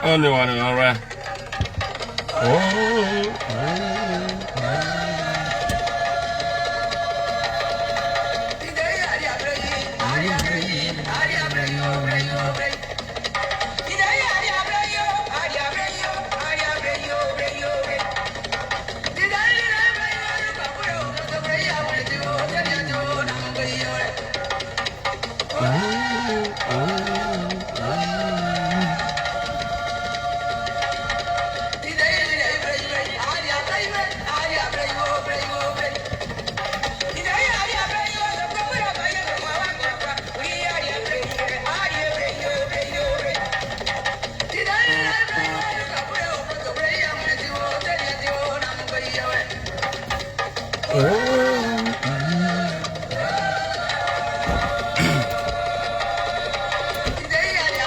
On est all right.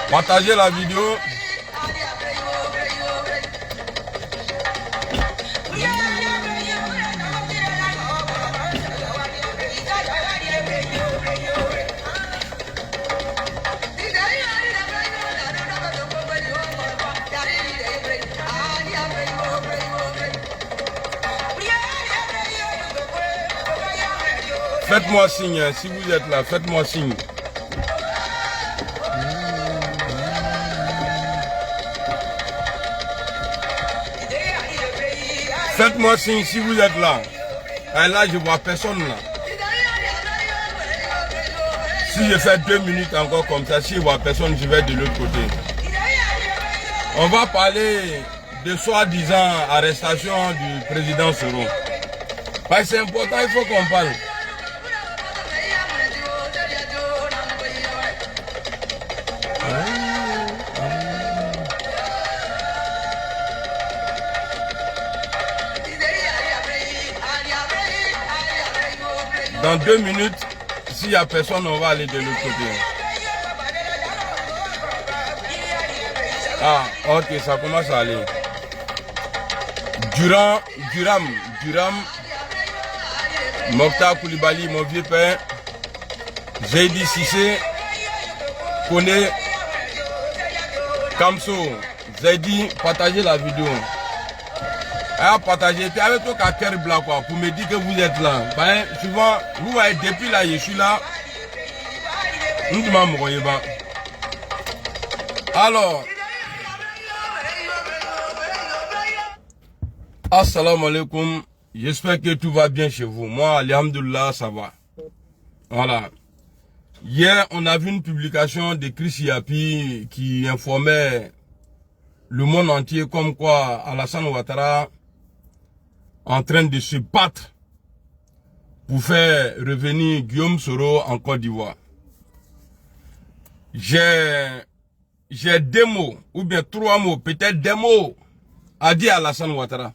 Partagez la vidéo. Faites-moi signe, si vous êtes là, faites-moi signe. Faites-moi signe si vous êtes là. Et là, je vois personne là. Si je fais 2 minutes encore comme ça, si je vois personne, je vais de l'autre côté. On va parler de soi-disant arrestation du président Soro. Parce que c'est important, il faut qu'on parle. Dans 2 minutes, s'il n'y a personne, on va aller de l'autre côté. Ah, ok, ça commence à aller. Duram, Mokhtar Koulibaly, mon vieux père, Zeydi Cissé, Koné, Kamso, Zeydi, partagez la vidéo. À partager, puis avec toi qu'à cœur blanc quoi, pour me dire que vous êtes là. Ben, souvent, vous voyez, depuis là, je suis là. Nous ne m'en voyez pas. Alors, assalamu alaikum. J'espère que tout va bien chez vous. Moi, alhamdoulilah, ça va. Voilà. Hier, on a vu une publication de Chris Yapi qui informait le monde entier comme quoi Alassane Ouattara en train de se battre pour faire revenir Guillaume Soro en Côte d'Ivoire. J'ai 2 mots, ou bien 3 mots, peut-être des mots à dire à Alassane Ouattara.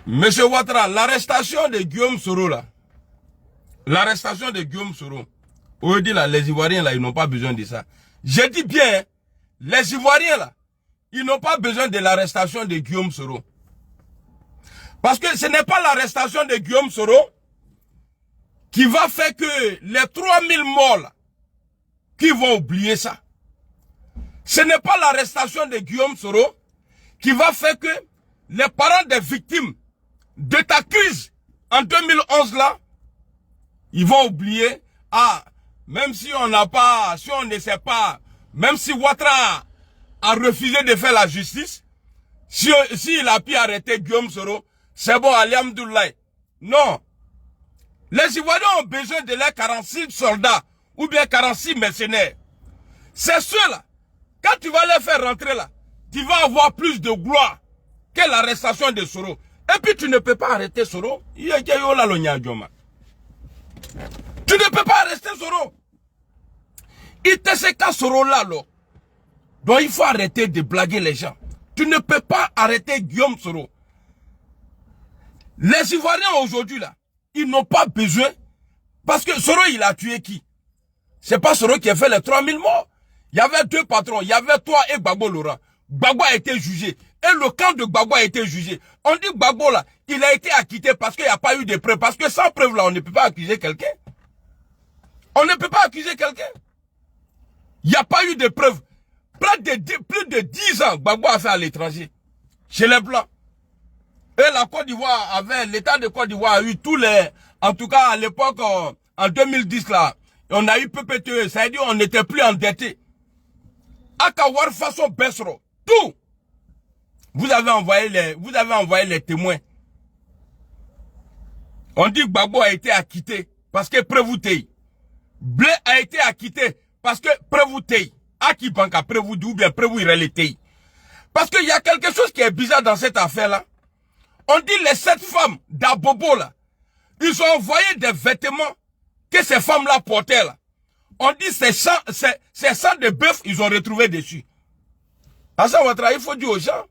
Monsieur Ouattara, l'arrestation de Guillaume Soro là, l'arrestation de Guillaume Soro, on dit là, les Ivoiriens là, ils n'ont pas besoin de ça. Je dis bien, les Ivoiriens là, ils n'ont pas besoin de l'arrestation de Guillaume Soro. Parce que ce n'est pas l'arrestation de Guillaume Soro qui va faire que les 3000 morts là, qui vont oublier ça. Ce n'est pas l'arrestation de Guillaume Soro qui va faire que les parents des victimes de ta crise en 2011 là, ils vont oublier, ah, même si on n'a pas, si on ne sait pas, même si Ouattara a refusé de faire la justice, s'il a pu arrêter Guillaume Soro, c'est bon, alhamdoulilah. Non. Les Ivoiriens ont besoin de leurs 46 soldats ou bien 46 mercenaires. C'est ceux-là. Quand tu vas les faire rentrer là, tu vas avoir plus de gloire que l'arrestation de Soro. Et puis tu ne peux pas arrêter Soro. Tu ne peux pas arrêter Soro. Il te sait qu'à Soro là, donc il faut arrêter de blaguer les gens. Tu ne peux pas arrêter Guillaume Soro. Les Ivoiriens aujourd'hui là, ils n'ont pas besoin, parce que Soro il a tué qui? C'est pas Soro qui a fait les 3000 morts. Il y avait 2 patrons, il y avait toi et Gbagbo Laurent. Gbagbo a été jugé. Et le camp de Gbagbo a été jugé. On dit Gbagbo là, il a été acquitté parce qu'il n'y a pas eu de preuves. Parce que sans preuve là, on ne peut pas accuser quelqu'un. On ne peut pas accuser quelqu'un. Il n'y a pas eu de preuves. plus de 10 ans, Gbagbo a fait à l'étranger. Chez les Blancs. Et la Côte d'Ivoire avait, l'État de Côte d'Ivoire a eu tous les, en tout cas à l'époque, en 2010 là, on a eu PPTE, ça veut dire on n'était plus endetté. Akawar façon Bessro, tout. Vous avez envoyé les témoins. On dit que Gbagbo a été acquitté parce que Prévoutei. Blé a été acquitté parce que Prévoutei. Aki Banka Prévoudou ou bien Prévouirelitei. Parce qu'il y a quelque chose qui est bizarre dans cette affaire-là. On dit les 7 femmes d'Abobo là, ils ont envoyé des vêtements que ces femmes-là portaient là. On dit ces sangs de bœuf, ils ont retrouvé dessus. Hassan Ouattara, il faut dire aux gens,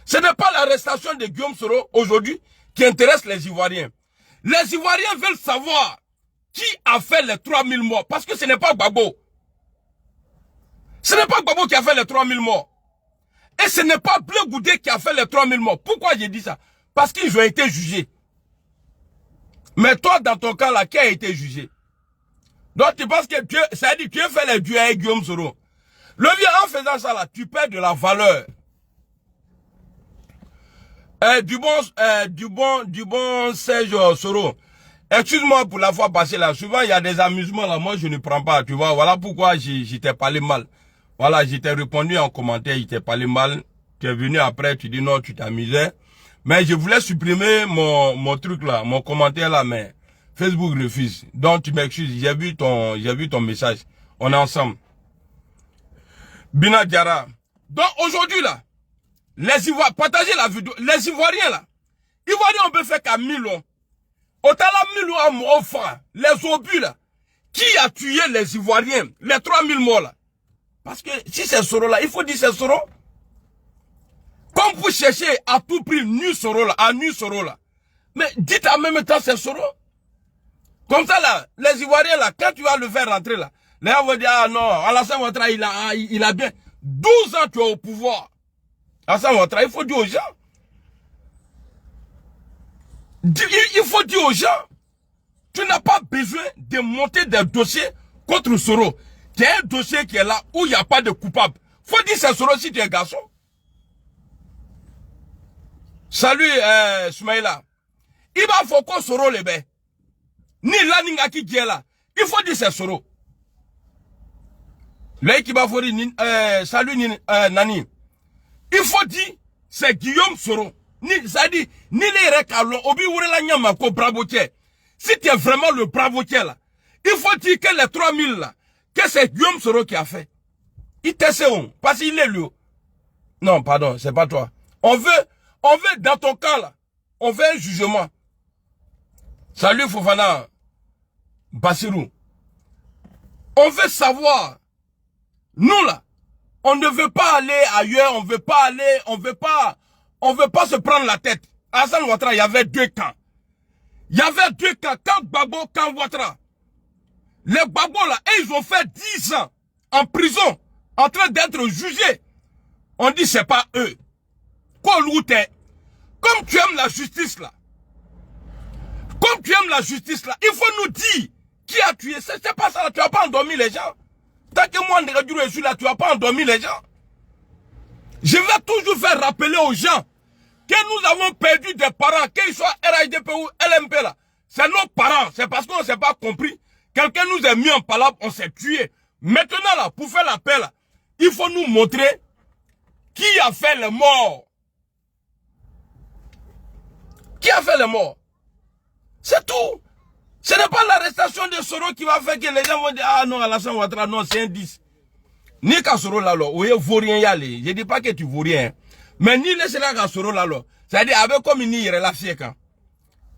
ce n'est pas l'arrestation de Guillaume Soro aujourd'hui qui intéresse les Ivoiriens. Les Ivoiriens veulent savoir qui a fait les 3000 morts. Parce que ce n'est pas Gbagbo. Ce n'est pas Gbagbo qui a fait les 3000 morts. Et ce n'est pas Blé Goudé qui a fait les 3000 morts. Pourquoi j'ai dit ça? Parce qu'ils ont été jugés. Mais toi, dans ton cas là, qui a été jugé? Donc tu penses que Dieu, ça veut dire que Dieu fait les dieux avec Guillaume Soro. Le vieux, en faisant ça là, tu perds de la valeur. Du bon Serge Soro. Excuse-moi pour la fois passée là. Souvent il y a des amusements là. Moi je ne prends pas. Tu vois. Voilà pourquoi j'étais parlé mal. Voilà, j'étais répondu en commentaire. J'étais parlé mal. Tu es venu après. Tu dis non, tu t'amusais. Mais je voulais supprimer mon truc là, mon commentaire là, mais Facebook refuse. Donc tu m'excuses. J'ai vu ton message. On est ensemble. Bina Diara. Donc aujourd'hui là. Les Ivoiriens, partagez la vidéo, les Ivoiriens là, Ivoiriens on peut faire qu'à 1000 ans. Autant la 1000 ans à mon frère, les obus là, qui a tué les Ivoiriens, les 3000 morts là. Parce que si c'est Soro là, il faut dire c'est Soro. Comme vous cherchez à tout prix nu Soro là, à nu Soro là. Mais dites en même temps c'est Soro. Comme ça là, les Ivoiriens là, quand tu vas le faire rentrer là, les gens vont dire ah non, Alassane Ouattara il a bien 12 ans tu es au pouvoir. Hassan Ouattara, il faut dire aux gens. Il faut dire aux gens, tu n'as pas besoin de monter des dossiers contre Soro. Il y a un dossier qui est là où il n'y a pas de coupable. Faut dire c'est Soro si tu es garçon. Salut Soumaïla. Il va faut qu'on Soro le bé. Ni là ni ngaki qui est là. Il faut dire c'est Soro. Là qui va faut dire salut Nani. Il faut dire, c'est Guillaume Soro. Ça dit, ni les recalons, obi ourela nyama ko bravotier. Si tu es vraiment le bravotier là, il faut dire que les 3000 là, que c'est Guillaume Soro qui a fait. Il te sait où? Parce qu'il est lui. Non, pardon, c'est pas toi. On veut, dans ton cas là, on veut un jugement. Salut Fofana Bassirou. On veut savoir, nous là, on ne veut pas aller ailleurs, on veut pas se prendre la tête. Hassan Ouattara, il y avait 2 camps. Il y avait 2 camps, camp Gbagbo, camp Ouattara. Les Gbagbo là, et ils ont fait 10 ans en prison, en train d'être jugés. On dit c'est pas eux. Comme tu aimes la justice là, il faut nous dire qui a tué. C'est pas ça là, tu n'as pas endormi les gens. Tant que moi, je suis là, tu n'as pas endormi les gens. Je vais toujours faire rappeler aux gens que nous avons perdu des parents, qu'ils soient RHDP ou LMP là. C'est nos parents, c'est parce qu'on ne s'est pas compris. Quelqu'un nous a mis en palabre, on s'est tué. Maintenant là, pour faire la paix là, il faut nous montrer qui a fait les morts. Qui a fait les morts? C'est tout. Ce n'est pas l'arrestation de Soro qui va faire que les gens vont dire ah non, Alassane Ouattara, non, c'est un 10. Ni qu'à Soro là, oui, vaut rien y aller. Je dis pas que tu vaux rien. Mais ni laisser là qu'à Soro là, c'est-à-dire avec comme ni yere la fièque.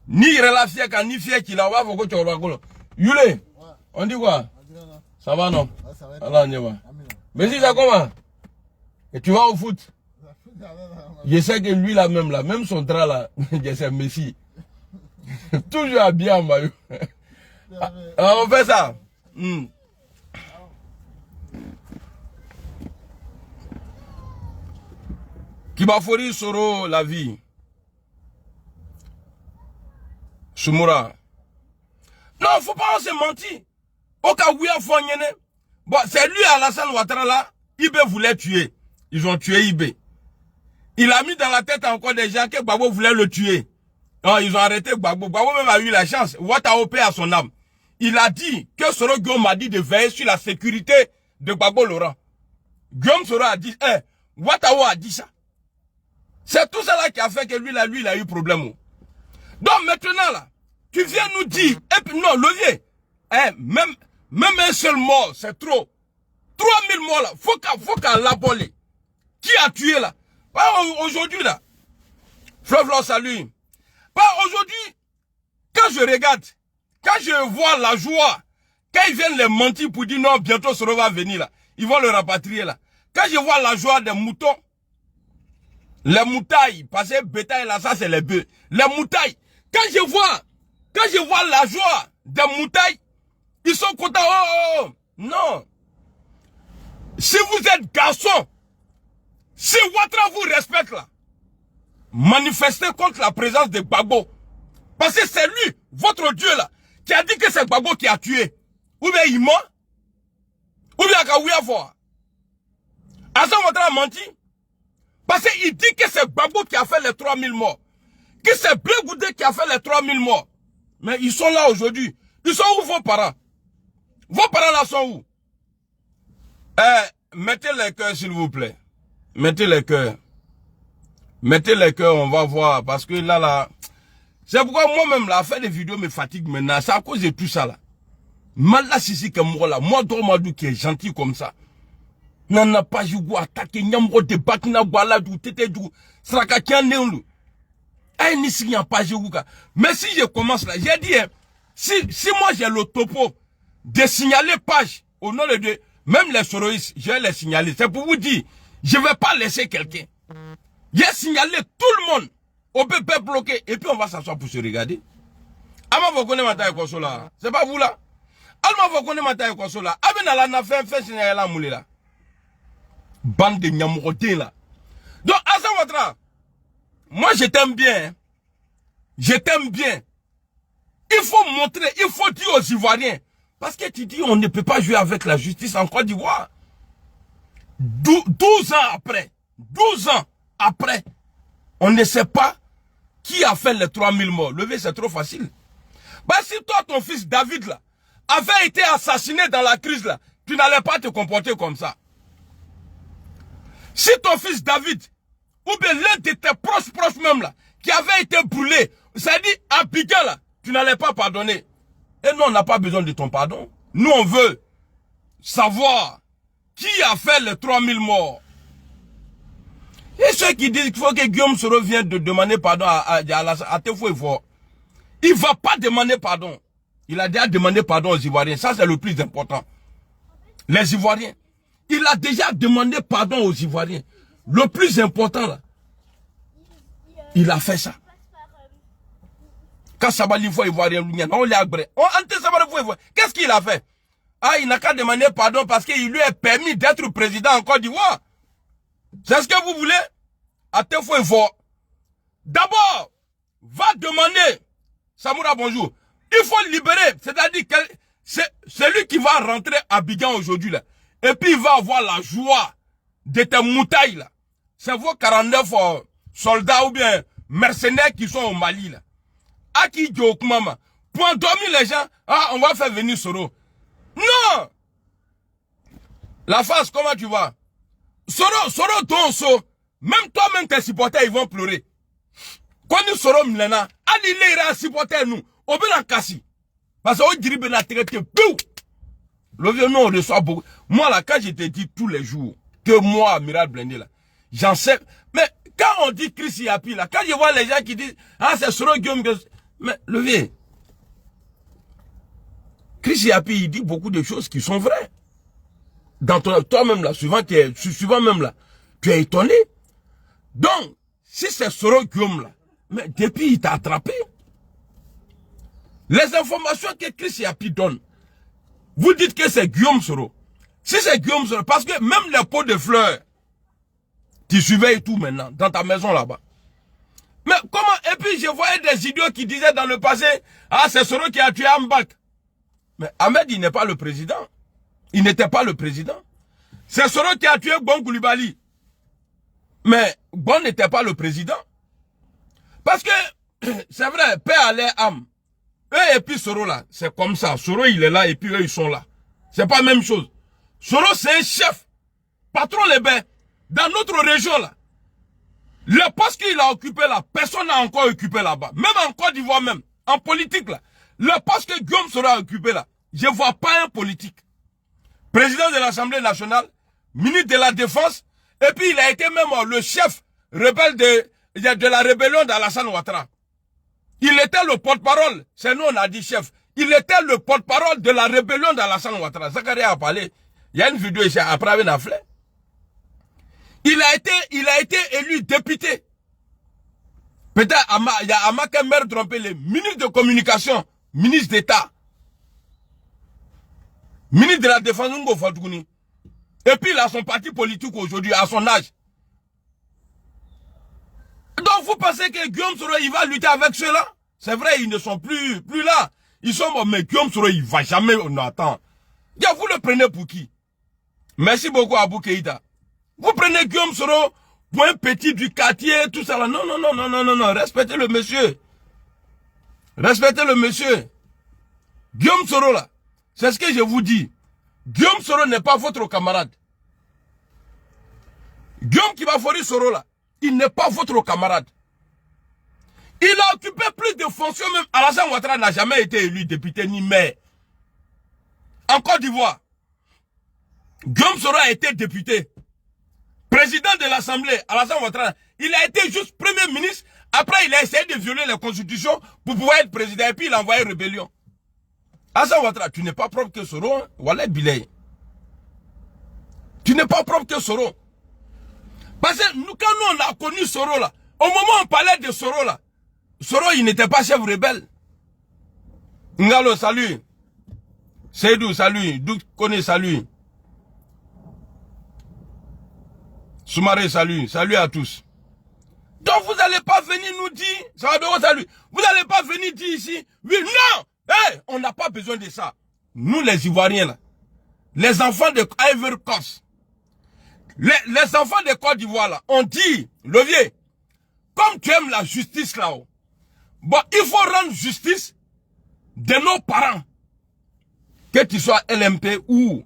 Ni yere la fièque, ni fièque là, on va voir que tu vas voir. Yule, on dit quoi? Ça va non? Alors on y va. Mais si ça comment? Et tu vas au foot? Je sais que lui là, même son drap là, je sais Messi. Toujours habillé en maillot. On fait ça. Qui va fournir Soro la vie. Soumoura. Non, faut pas se mentir. Au cas où il y a bon, c'est lui Alassane Ouattara là. IB voulait tuer. Ils ont tué IB. Il a mis dans la tête encore des gens que Gbagbo voulait le tuer. Non, ils ont arrêté Gbagbo. Gbagbo même a eu la chance. Ouattara à son âme. Il a dit que Soro Guillaume a dit de veiller sur la sécurité de Gbagbo Laurent. Guillaume Soro a dit, Ouattara a dit ça. C'est tout ça là qui a fait que lui, il a eu problème. Donc maintenant là, tu viens nous dire, et puis non, Levier, même un seul mort, c'est trop. 3000 morts là, faut qu'à l'aboler. Qui a tué là? Aujourd'hui là, Fleuve salut. Aujourd'hui, quand je regarde, quand je vois la joie, quand ils viennent les mentir pour dire non, bientôt Soro va venir là, ils vont le rapatrier là. Quand je vois la joie des moutons, les moutailles, parce que bétail là, ça c'est les bœufs. Les moutailles, quand je vois la joie des moutailles, ils sont contents. Oh, non. Si vous êtes garçon, si Ouattara vous respecte là, manifestez contre la présence de Gbagbo. Parce que c'est lui, votre Dieu là, qui a dit que c'est Gbagbo qui a tué. Ou bien il ment, ou bien Akaouia Foa. Assane Ouattara a menti. Parce qu'il dit que c'est Gbagbo qui a fait les 3000 morts. Que c'est Blé Goudé qui a fait les 3000 morts. Mais ils sont là aujourd'hui. Ils sont où vos parents? Vos parents là sont où? Mettez les cœurs s'il vous plaît. Mettez les cœurs. Mettez les cœurs, on va voir. Parce que là, c'est pourquoi moi-même, là, faire des vidéos me fatigue maintenant. C'est à cause de tout ça, là. Mallah Sisi que moi, là. Moi, Dormadou qui est gentil comme ça. Nana pas joué attaquer, nyamro de bakina, wala, du tété, du sraka kianéolu. Eh, ni si y'a pas joué. Mais si je commence là, j'ai dit, si moi j'ai le topo de signaler page au nom de Dieu, même les soroïstes, je vais les signaler. C'est pour vous dire, je vais pas laisser quelqu'un. J'ai signalé tout le monde au bébé bloqué. Et puis on va s'asseoir pour se regarder. Ama vous connaissez ma taille consola. C'est pas vous là. Alma vous connaissez ma taille consola. Aben la na fait signaler la moulé là. Bande de nyamroté là. Donc Assane Ouattara, moi je t'aime bien. Hein. Je t'aime bien. Il faut montrer, il faut dire aux Ivoiriens. Parce que tu dis on ne peut pas jouer avec la justice en Côte d'Ivoire. 12 ans après. 12 ans après. On ne sait pas qui a fait les 3000 morts. Lever c'est trop facile. Bah si toi ton fils David là avait été assassiné dans la crise là, tu n'allais pas te comporter comme ça. Si ton fils David, ou bien l'un de tes proches même là, qui avait été brûlé, c'est-à-dire Abidjan là, tu n'allais pas pardonner. Et nous on n'a pas besoin de ton pardon. Nous on veut savoir qui a fait les 3000 morts. Et ceux qui disent qu'il faut que Guillaume Soro vienne de demander pardon à Tefo Efo, il ne va pas demander pardon. Il a déjà demandé pardon aux Ivoiriens. Ça, c'est le plus important. Les Ivoiriens. Il a déjà demandé pardon aux Ivoiriens. Le plus important, là, il a fait ça. Quand Sabali faut Ivoirien, on l'a agré. Qu'est-ce qu'il a fait? Ah, il n'a qu'à demander pardon parce qu'il lui est permis d'être président en Côte d'Ivoire. C'est ce que vous voulez? À Tefo Efo. D'abord, va demander, Samoura, bonjour. Il faut libérer, c'est-à-dire que c'est celui qui va rentrer à Abidjan aujourd'hui là. Et puis il va avoir la joie de tes moutailles là. C'est vos 49 soldats ou bien mercenaires qui sont au Mali là. À qui Djokoumama. Pour endormir les gens, ah, on va faire venir Soro. Non! La face, comment tu vas? Soro Donso, même toi-même tes supporters, ils vont pleurer. Quand nous Soro Mlena, allez les supporters nous. Parce qu'on dirait que la traité, le vieux non, on reçoit beaucoup. Moi là, quand je te dis tous les jours que moi, Amiral Blindé là, j'en sais. Mais quand on dit Chris Yapi là, quand je vois les gens qui disent, ah c'est Soro Guillaume, mais le vieux, Chris Yapi, il dit beaucoup de choses qui sont vraies. Dans toi-même là, souvent même là, tu es étonné. Donc, si c'est Soro Guillaume là, mais depuis il t'a attrapé. Les informations que Chris Yapi donne, vous dites que c'est Guillaume Soro. Si c'est Guillaume Soro, parce que même les pots de fleurs, tu surveilles tout maintenant, dans ta maison là-bas. Mais comment, et puis je voyais des idiots qui disaient dans le passé, ah c'est Soro qui a tué Ambak. Mais Ahmed, il n'est pas le président. Il n'était pas le président. C'est Soro qui a tué Bon Koulibaly. Mais Bon n'était pas le président. Parce que, c'est vrai, paix à leur âme. Eux et puis Soro là, c'est comme ça. Soro il est là et puis eux ils sont là. C'est pas la même chose. Soro c'est un chef. Patron les bains. Dans notre région là. Le poste qu'il a occupé là, personne n'a encore occupé là-bas. Même en Côte d'Ivoire même. En politique là. Le poste que Guillaume Soro a occupé là. Je vois pas un politique. Président de l'Assemblée nationale. Ministre de la Défense. Et puis il a été même le chef rebelle de la rébellion d'Alassane Ouattara. Il était le porte-parole. C'est nous on a dit chef. Il était le porte-parole de la rébellion d'Alassane Ouattara. Zakaria a parlé. Il y a une vidéo ici après avec Naflé. Il a été élu député. Peut-être il y a Amaka Mer trompé les ministres de communication, ministre d'État, ministre de la Défense, Ngo Fatouni. Et puis il a son parti politique aujourd'hui, à son âge. Donc vous pensez que Guillaume Soro, il va lutter avec ceux-là? C'est vrai, ils ne sont plus là. Ils sont morts, mais Guillaume Soro, il va jamais, on attend. Vous le prenez pour qui? Merci beaucoup Abou Keïta. Vous prenez Guillaume Soro pour un petit du quartier, tout ça là. Non, non, non, non, non, non, non. Respectez le monsieur. Respectez le monsieur. Guillaume Soro là, c'est ce que je vous dis. Guillaume Soro n'est pas votre camarade. Guillaume Kibafori Soro là, il n'est pas votre camarade. Il a occupé plus de fonctions, même Alassane Ouattara n'a jamais été élu député ni maire. En Côte d'Ivoire, Guillaume Soro a été député. Président de l'Assemblée, Alassane Ouattara, il a été juste premier ministre. Après, il a essayé de violer la constitution pour pouvoir être président. Et puis, il a envoyé rébellion. Alassane Ouattara, tu n'es pas propre que Soro. Hein? Wallah Bilay. Tu n'es pas propre que Soro. Parce que nous, quand nous, on a connu Soro là, au moment où on parlait de Soro là, Soro, il n'était pas chef rebelle. Ngalo, salut. Seydou, salut. Douk Kone, salut. Soumaré, salut. Salut à tous. Donc vous n'allez pas venir nous dire, ça va bien, salut. Vous n'allez pas venir dire ici, oui, non. Hey, on n'a pas besoin de ça. Nous les Ivoiriens là, les enfants de Ivory Coast, les enfants de Côte d'Ivoire là, on dit, Levier, comme tu aimes la justice là-haut, bon, il faut rendre justice de nos parents, que tu sois LMP ou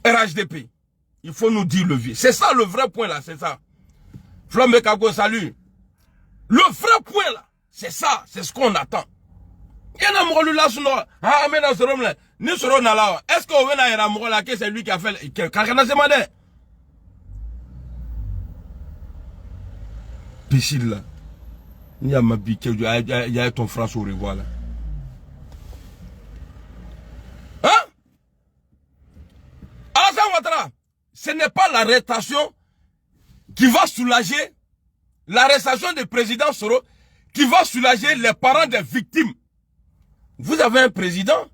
RHDP. Il faut nous dire Levier. C'est ça le vrai point là, c'est ça. Flambe Kago, salut. Le vrai point là, c'est ça, c'est ce qu'on attend. Il y a un amoureux là, ah, mais dans ce room là, nous serons là. Est-ce qu'on veut un amoureux là, que c'est lui qui a fait, quelqu'un s'est demandé. Piscine là. Il y a ma bique, il y a ton France au revoir là. Hein? Alassane Ouattara, ce n'est pas l'arrestation qui va soulager, l'arrestation du président Soro, qui va soulager les parents des victimes. Vous avez un président.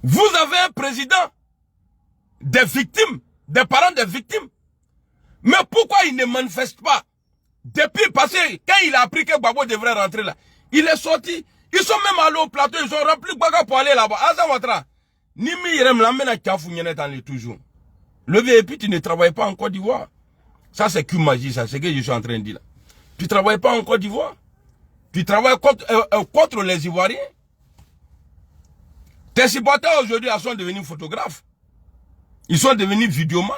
Vous avez un président des victimes, des parents des victimes. Mais pourquoi il ne manifeste pas? Depuis passé, quand il a appris que Gbagbo devrait rentrer là, il est sorti. Ils sont même allés au plateau, ils ont rempli Gbagbo pour aller là-bas. Alassane Ouattara, Nimi Yerem l'amène à Kafounyene dans les toujours. Le VIP, tu ne travailles pas en Côte d'Ivoire. Ça, c'est qu'une magie, ça, c'est ce que je suis en train de dire là. Tu ne travailles pas en Côte d'Ivoire. Tu travailles contre les Ivoiriens. Tes supporters aujourd'hui sont devenus photographes. Ils sont devenus vidéomans.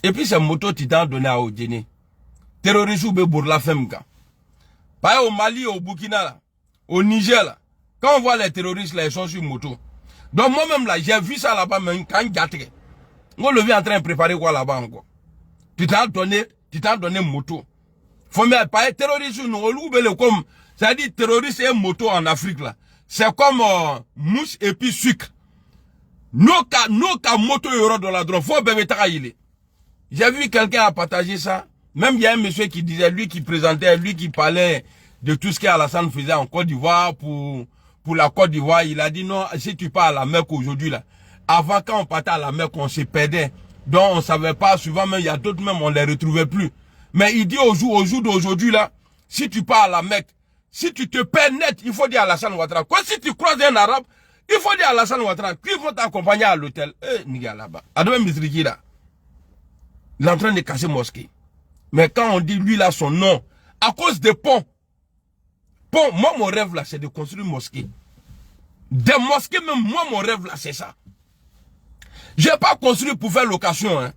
Et puis, c'est moto qui t'a donné à Odéné. Terroristes ou Bourla Femka. Pas au Mali, au Burkina, là, au Niger, là. Quand on voit les terroristes, là, ils sont sur moto. Donc, moi-même, là, j'ai vu ça là-bas, mais quand il y a on le vit en train de préparer quoi là-bas encore. Tu t'as donné moto. Faut même pas être terroriste, nous, comme, ça dit terroriste et moto en Afrique, là. C'est comme, mouche et puis sucre. Nos cas moto euro dans la drogue. Faut bébé taïle. J'ai vu quelqu'un a partagé ça. Même il y a un monsieur qui disait, lui qui présentait, lui qui parlait de tout ce qu'Alassane faisait en Côte d'Ivoire pour la Côte d'Ivoire. Il a dit non, si tu pars à la Mecque aujourd'hui là, avant quand on partait à la Mecque, on se perdait. Donc on savait pas, souvent même il y a d'autres même, on les retrouvait plus. Mais il dit au jour d'aujourd'hui là, si tu pars à la Mecque, si tu te perds net, il faut dire à Alassane Ouattara. Quoi si tu croises un arabe, Il faut dire à Alassane Ouattara qu'ils vont t'accompagner à l'hôtel. Niga là-bas. Adama Mitriki là. Il est en train de casser mosquée. Mais quand on dit lui là son nom, à cause des ponts. Ponts, moi mon rêve là c'est de construire une mosquée. Des mosquées même, moi mon rêve là c'est ça. Je n'ai pas construit pour faire location. Hein.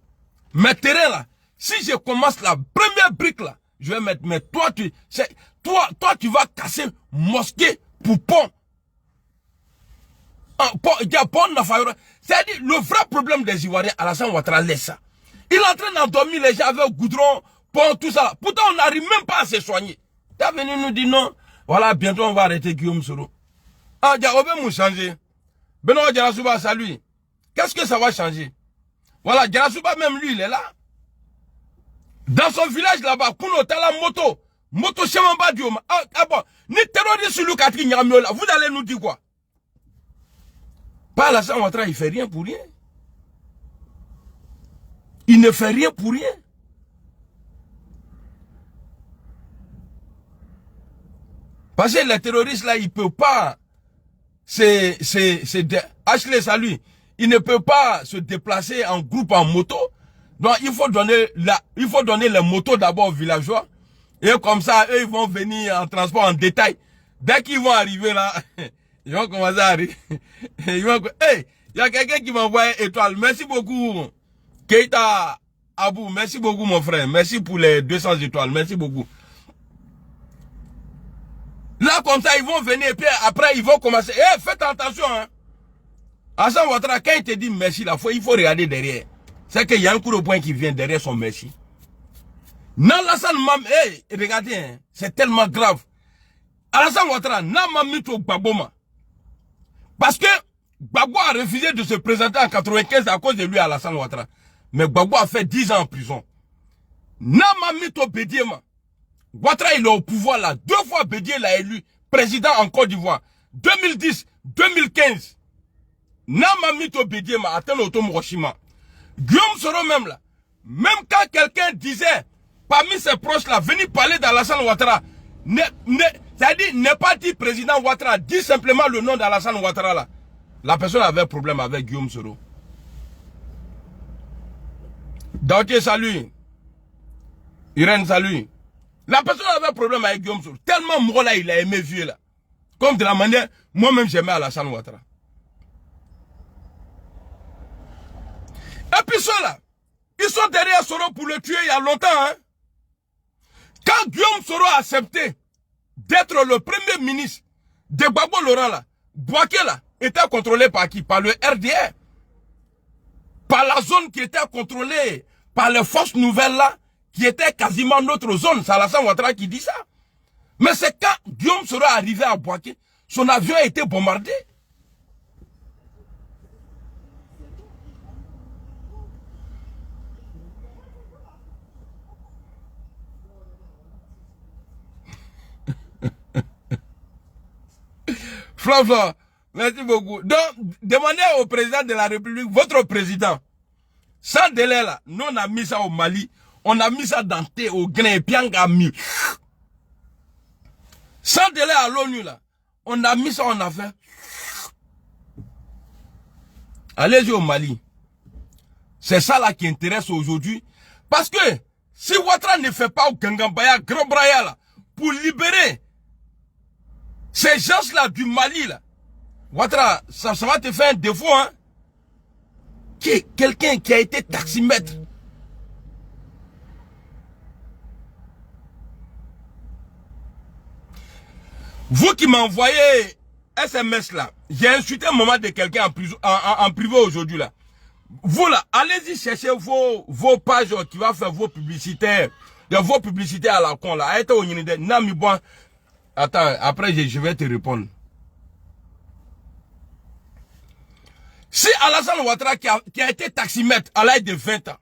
Mais terrain là, si je commence la première brique là, je vais mettre, mais toi tu vas casser mosquée pour pont. C'est-à-dire, le vrai problème des Ivoiriens, Alassane Ouattara laisse ça. Il est en train d'endormir les gens avec goudron, pont, tout ça. Pourtant, on n'arrive même pas à se soigner. Tu es venu nous dire non. Voilà, bientôt on va arrêter Guillaume Soro. Ah, Diaobé m'a changé. Benoît Djarasouba, salut. Qu'est-ce que ça va changer? Voilà, Djarasouba, même lui, il est là. Dans son village là-bas, Kouno, t'as la moto. Moto Chemamba Dioma. Ah bon, ni terroriste sur le Catri Nyamiola. Vous allez nous dire quoi? Pas Alassane Ouattara, il fait rien pour rien. Il ne fait rien pour rien. Parce que les terroristes là, ils ne peuvent pas. Ashley, salut. Il ne peut pas se déplacer en groupe en moto. Donc il faut donner les motos d'abord aux villageois. Et comme ça, eux, ils vont venir en transport en détail. Dès qu'ils vont arriver là, ils vont commencer à arriver. Hey, il y a quelqu'un qui m'a envoyé étoile. Merci beaucoup. Keita Abou, merci beaucoup mon frère. Merci pour les 200 étoiles. Merci beaucoup. Là, comme ça, ils vont venir et puis après, ils vont commencer. Eh, faites attention, hein. Alassane Ouattara, quand il te dit merci, là, il faut regarder derrière. C'est qu'il y a un coup de poing qui vient derrière son merci. Non, Alassane Mam, hey, regardez, hein, c'est tellement grave. Alassane Ouattara, n'a mamito Gbagbo. Parce que Gbagbo a refusé de se présenter en 95 à cause de lui, Alassane Ouattara. Mais Gbagbo a fait 10 ans en prison. N'a mamito Bediema. Ouattara, il est au pouvoir là. 2 fois Bédié l'a élu président en Côte d'Ivoire. 2010, 2015. Namamito Bédié m'a atteint l'automoroshima. Guillaume Soro même là. Même quand quelqu'un disait, parmi ses proches là, venez parler d'Alassane Ouattara. C'est-à-dire, n'est pas dit président Ouattara, dit simplement le nom d'Alassane Ouattara là. La personne avait un problème avec Guillaume Soro. Daoté, salut. Irène, salut. La personne avait un problème avec Guillaume Soro. Tellement moi là, il a aimé vieux là. Comme de la manière, moi-même j'aimais Alassane Ouattara. Et puis ceux-là, ils sont derrière Soro pour le tuer il y a longtemps. Hein? Quand Guillaume Soro a accepté d'être le premier ministre de Gbagbo Laurent là, Bouaké là, était contrôlé par qui? Par le RDR. Par la zone qui était contrôlée par les forces nouvelles là, qui était quasiment notre zone. C'est Alassane Ouattara qui dit ça. Mais c'est quand Guillaume Soro est arrivé à Bouaké, son avion a été bombardé. Fla, merci beaucoup. Donc, demandez au président de la République, votre président, sans délai là, nous on a mis ça au Mali, on a mis ça dans Té, au Guinée, Piangami. Sans délai à l'ONU là, on a mis ça, on a fait. Allez-y au Mali. C'est ça là qui intéresse aujourd'hui. Parce que, si Ouattara ne fait pas au Gangambaya, Grand Braya là, pour libérer ces gens-là du Mali, là, Ouattara, ça va te faire un défaut, hein. Quelqu'un qui a été taximètre. Vous qui m'envoyez SMS là, j'ai insulté un moment de quelqu'un en privé aujourd'hui là. Vous là, allez-y chercher vos pages qui va faire vos publicités à la con là. Attends, après je vais te répondre. Si Alassane Ouattara qui a été taximètre à l'âge de 20 ans,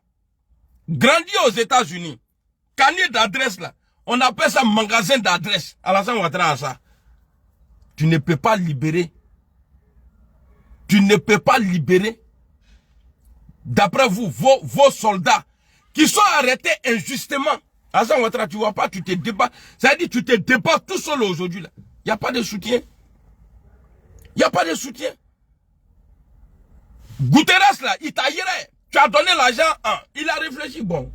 grandi aux États-Unis, carnet d'adresse là, on appelle ça magasin d'adresse. Alassane Ouattara a ça. Tu ne peux pas libérer. Tu ne peux pas libérer, d'après vous, vos soldats qui sont arrêtés injustement. Alassane Ouattara, tu vois pas, tu te débats. C'est-à-dire tu te débats tout seul aujourd'hui là. Il n'y a pas de soutien. Il n'y a pas de soutien. Guterres là, il taillerait. Tu as donné l'argent, il a réfléchi. Bon,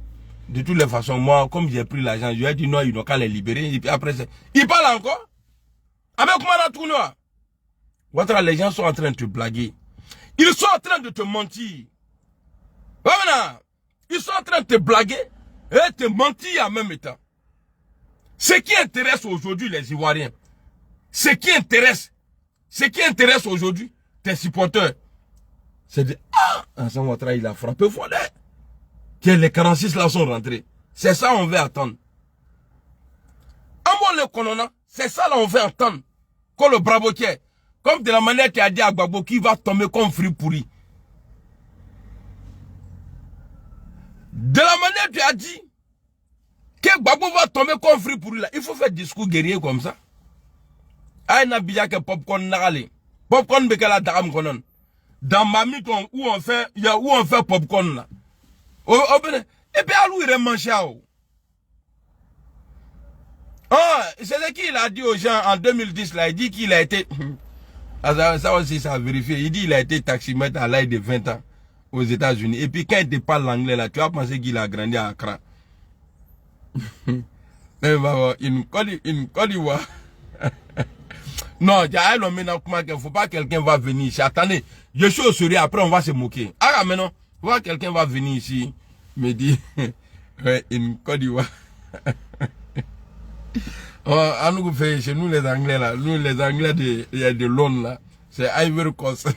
de toutes les façons, moi, comme j'ai pris l'argent, je lui ai dit non, il n'a qu'à les libérer. Et puis après, il parle encore. Avec moi dans tout noir. Ouattara, les gens sont en train de te blaguer. Ils sont en train de te mentir. Voilà. Ils sont en train de te blaguer et te mentir en même temps. Ce qui intéresse aujourd'hui les Ivoiriens, ce qui intéresse aujourd'hui tes supporters, c'est de Alassane Ouattara, il a frappé fort. Que les 46 là sont rentrés. C'est ça on veut attendre. Le colonna, c'est ça là on veut entendre. Comme le bravo qui est. Comme de la manière tu as dit à Gbagbo qui va tomber comme fruit pourri. De la manière tu as dit que Gbagbo va tomber comme fruit pourri là. Il faut faire discours guerrier comme ça. Aïe n'a bien que popcorn n'allez. Popcorn bekala dam konon. Dans ma miton où on fait popcorn là. Et puis à lui il mange. C'est ce qu'il a dit aux gens en 2010 là, il dit qu'il a été, ça aussi ça a vérifié, il dit qu'il a été taximètre à l'âge de 20 ans aux États-Unis. Et puis quand il te parle l'anglais là, tu vas penser qu'il a grandi à Accra. Une Côte d'Ivoire. Non, il ne faut pas que quelqu'un va venir ici. Attendez, je suis au sourire, après on va se moquer. Ah mais non, voir quelqu'un va venir ici, me dit, une Côte d'Ivoire. À nous fait chez nous les Anglais là, nous les Anglais de Londres là, c'est Ivory Coast.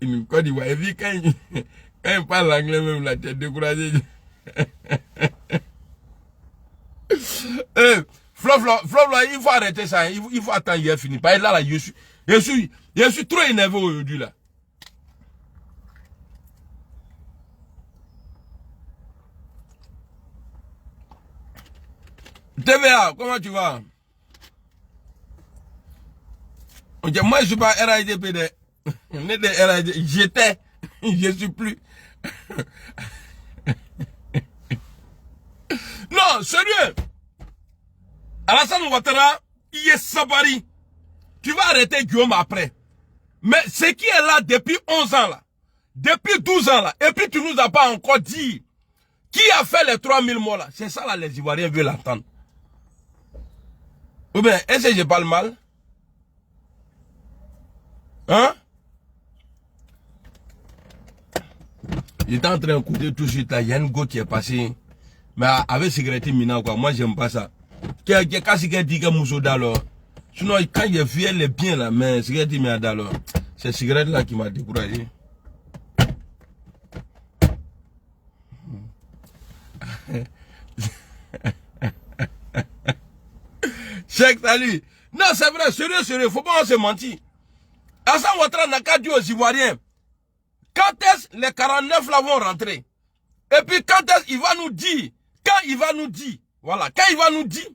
Une Côte d'Ivoire. Et puis quand il parle l'anglais même là, tu es découragé. Flo, il faut arrêter ça, il faut attendre, il est fini. Parce que là, je suis trop énervé aujourd'hui là. TVA, comment tu vas? Okay, moi je suis pas RIDPD. J'étais, je suis plus. Non, sérieux. Alassane Ouattara, il est sabari. Tu vas arrêter Guillaume après. Mais ce qui est là depuis 11 ans là, depuis 12 ans là, et puis tu nous as pas encore dit qui a fait les 3000 morts là. C'est ça là, les Ivoiriens veulent l'entendre. Ou bien, est-ce que je parle mal? Hein? J'étais en train d'écouter tout de suite là, il y a une go qui est passée. Mais avec cigarette minant quoi, moi j'aime pas ça. Quand cigarette dit que Mousso d'alors. Sinon, quand il est fier, elle est bien là, mais cigarette minant d'alors. C'est cigarette là qui m'a découragé. Cheikh, salut. Non, c'est vrai, sérieux, faut pas se mentir. Alassane Ouattara n'a qu'à dire aux Ivoiriens, quand est-ce les 49 là vont rentrer? Et puis quand est-ce qu'il va nous dire, quand il va nous dire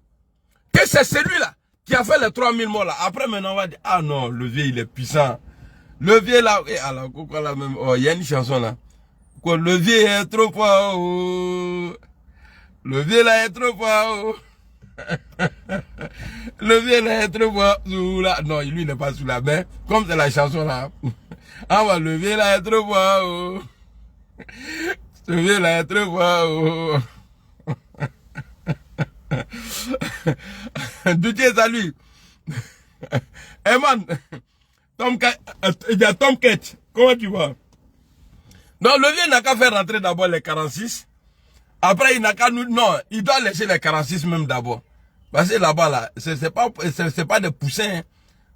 que c'est celui-là qui a fait les 3000 morts là. Après maintenant on va dire, ah non, le vieux il est puissant. Le vieux là, alors pourquoi là même, il y a une chanson là. Quoi, le vieux est trop fort, oh. Le vieux là est trop fort, oh. Le vieux là est trop fort, sous là. Non, lui il n'est pas sous la main, comme c'est la chanson là. Ah ouais, le vieux là est trop fort, oh. Le vieux là est trop fort, oh. Dieu salut. Eman, Tom Kett, comment tu vas? Donc le vieux n'a qu'à faire rentrer d'abord les 46. Après il n'a qu'à nous... Non, il doit laisser les 46 même d'abord. Parce que là-bas là, c'est pas des poussins. Hein.